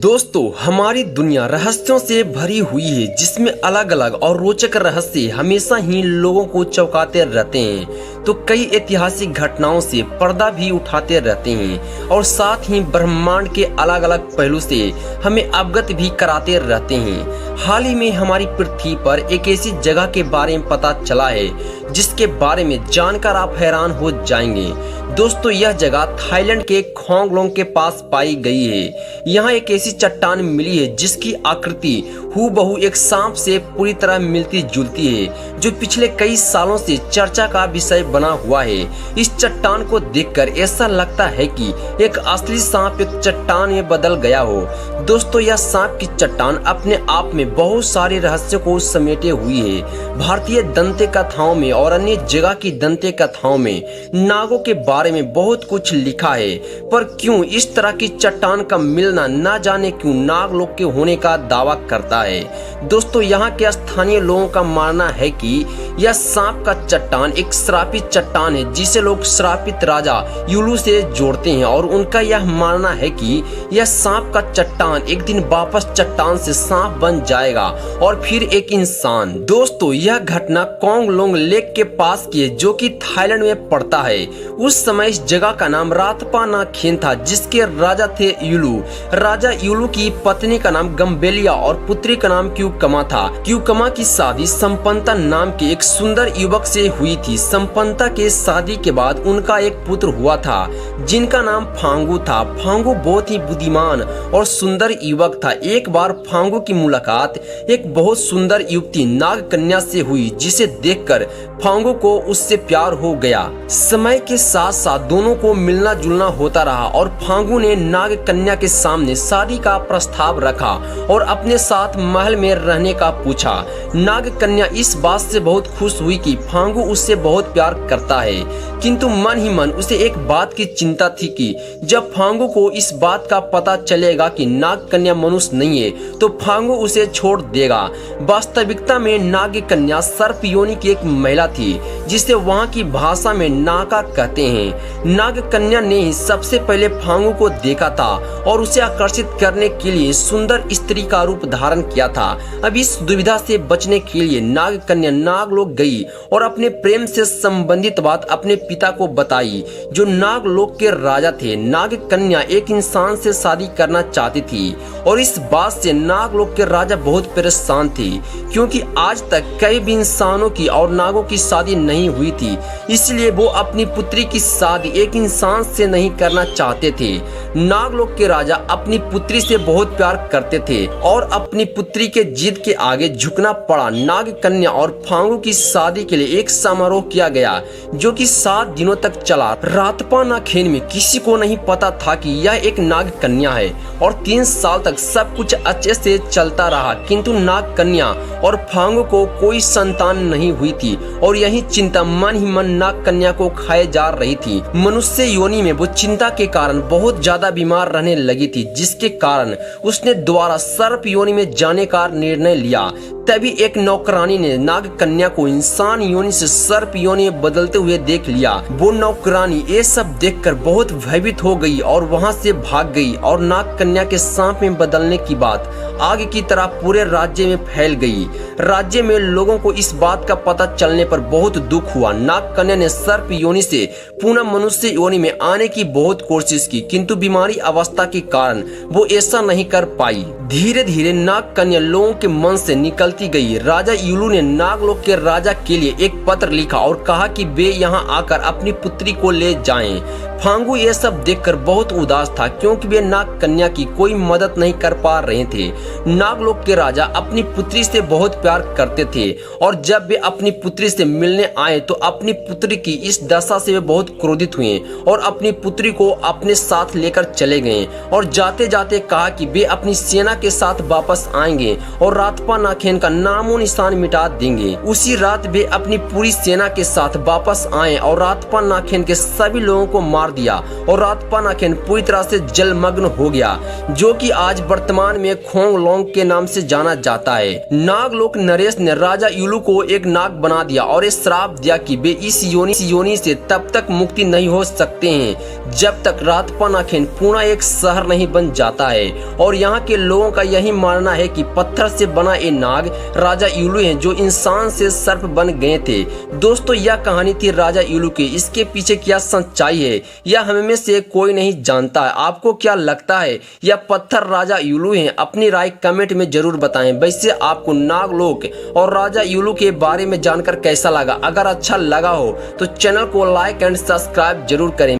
दोस्तों, हमारी दुनिया रहस्यों से भरी हुई है, जिसमें अलग अलग और रोचक रहस्य हमेशा ही लोगों को चौंकाते रहते हैं। तो कई ऐतिहासिक घटनाओं से पर्दा भी उठाते रहते हैं और साथ ही ब्रह्मांड के अलग अलग पहलू से हमें अवगत भी कराते रहते हैं। हाल ही में हमारी पृथ्वी पर एक ऐसी जगह के बारे में पता चला है जिसके बारे में जानकर आप हैरान हो जाएंगे। दोस्तों, यह जगह थाईलैंड के खोंगलोंग के पास पाई गई है। यहाँ एक ऐसी चट्टान मिली है जिसकी आकृति हूबहू एक सांप से पूरी तरह मिलती जुलती है, जो पिछले कई सालों से चर्चा का विषय बना हुआ है। इस चट्टान को देखकर ऐसा लगता है कि एक असली सांप एक चट्टान में बदल गया हो। दोस्तों, यह सांप की चट्टान अपने आप में बहुत सारे रहस्यों को समेटे हुई है। भारतीय दंते कथाओं में और अन्य जगह की दंते कथाओं में नागों के बारे में बहुत कुछ लिखा है, पर क्यों इस तरह की चट्टान का मिलना न जाने क्यों नागलोक के होने का दावा करता है। दोस्तों, यहाँ के स्थानीय लोगों का मानना है कि यह सांप का चट्टान एक श्रापित चट्टान है, जिसे लोग श्रापित राजा युलू से जोड़ते हैं और उनका यह मानना है कि यह सांप का चट्टान एक दिन वापस चट्टान से सांप बन जाएगा और फिर एक इंसान। दोस्तों, यह घटना कोंगलोंग लेक के पास की है, जो कि थाईलैंड में पड़ता है। उस समय इस जगह का नाम रातपा नाखेन था, जिसके राजा थे युलू। राजा युलू की पत्नी का नाम गम्बेलिया और पुत्री का नाम क्यूकमा था। क्यूकमा की शादी संपन्नता नाम के एक सुंदर युवक से हुई थी। संपन्नता के शादी के बाद उनका एक पुत्र हुआ था जिनका नाम फांगू था। फांगू बहुत ही बुद्धिमान और सुंदर युवक था। एक बार फांगू की मुलाकात एक बहुत सुंदर युवती नाग कन्या से हुई, जिसे देखकर फांगू को उससे प्यार हो गया। समय के साथ साथ दोनों को मिलना जुलना होता रहा और फांगू ने नाग कन्या के सामने शादी का प्रस्ताव रखा और अपने साथ महल में रहने का पूछा। नाग कन्या इस बात से बहुत खुश हुई कि फांगू उससे बहुत प्यार करता है, किंतु मन ही मन उसे एक बात की चिंता थी कि जब फांगू को इस बात का पता चलेगा कि नाग कन्या मनुष्य नहीं है, तो फांगू उसे छोड़ देगा। वास्तविकता में नाग कन्या सर्प योनि की एक महिला थी, जिसे वहाँ की भाषा में नाका कहते हैं। नाग कन्या ने ही सबसे पहले फांगू को देखा था और उसे आकर्षित करने के लिए सुंदर स्त्री का रूप धारण किया था। अब इस दुविधा से बचने के लिए नाग कन्या नागलोक गई और अपने प्रेम से संबंधित बात अपने पिता को बताई, जो नागलोक के राजा थे। नाग कन्या एक इंसान से शादी करना चाहती थी और इस बात से नागलोक के राजा बहुत परेशान थे, क्योंकि आज तक कई भी इंसानों की और नागों की शादी नहीं हुई थी। इसलिए वो अपनी पुत्री की शादी एक इंसान से नहीं करना चाहते थे। नागलोक के राजा अपनी पुत्री से बहुत प्यार करते थे और अपनी पुत्री के जिद के आगे झुकना पड़ा। नाग कन्या और फांगू की शादी के लिए एक समारोह किया गया, जो कि 7 दिनों तक चला। रातपा नाखेन में किसी को नहीं पता था कि यह एक नाग कन्या है और 3 साल तक सब कुछ अच्छे से चलता रहा, किंतु नाग कन्या और फांगू को कोई संतान नहीं हुई थी और यही चिंता मन ही मन नाग कन्या को खाए जा रही थी। मनुष्य योनि में वो चिंता के कारण बहुत ज्यादा बीमार रहने लगी थी, जिसके कारण उसने दोबारा सर्प योनि में जाने का निर्णय लिया। तभी एक नौकरानी ने नाग कन्या को इंसान योनि से सर्प योनि में बदलते हुए देख लिया। वो नौकरानी ये सब देखकर बहुत भयभीत हो गई और वहां से भाग गई और नाग कन्या के सांप में बदलने की बात आग की तरह पूरे राज्य में फैल गई। राज्य में लोगों को इस बात का पता चलने पर बहुत दुख हुआ। नाग कन्या ने सर्प योनि से पुनः मनुष्य योनि में आने की बहुत कोशिश की, किंतु बीमारी अवस्था के कारण वो ऐसा नहीं कर पाई। धीरे धीरे नाग कन्या लोगों के मन से निकलती गई। राजा युलू ने नागलोक के राजा के लिए एक पत्र लिखा और कहा कि वे यहाँ आकर अपनी पुत्री को ले जाएं। फांगू ये सब देखकर बहुत उदास था, क्योंकि वे नाग कन्या की कोई मदद नहीं कर पा रहे थे। नागलोक के राजा अपनी पुत्री से बहुत प्यार करते थे और जब वे अपनी पुत्री से मिलने आए तो अपनी पुत्री की इस दशा से वे बहुत क्रोधित हुए और अपनी पुत्री को अपने साथ लेकर चले गए और जाते जाते कहा कि वे अपनी सेना के साथ वापस आएंगे और रातपा नाखेन का नामो निशान मिटा देंगे। उसी रात वे अपनी पूरी सेना के साथ वापस आए और रातपा नाखेन के सभी लोगों को मार दिया और रातपा नाखेन पूरी तरह से जलमग्न हो गया, जो कि आज वर्तमान में खोंग लोंग के नाम से जाना जाता है। नागलोक नरेश ने राजा यूलू को एक नाग बना दिया और ये श्राप दिया कि वे इस योनि से तब तक मुक्ति नहीं हो सकते हैं जब तक रातपानाखेन पूरा एक शहर नहीं बन जाता है। और यहाँ के लोगों का यही मानना है कि पत्थर से बना ये नाग राजा यूलू हैं जो इंसान से सर्प बन गए थे। दोस्तों, यह कहानी थी राजा यूलू की। इसके पीछे क्या सच्चाई है यह हम में से कोई नहीं जानता है। आपको क्या लगता है यह पत्थर राजा यूलू हैं? अपनी राय कमेंट में जरूर बताएं। वैसे आपको नागलोक और राजा यूलू के बारे में जानकर कैसा लगा? अगर अच्छा लगा हो तो चैनल को लाइक एंड सब्सक्राइब जरूर करें।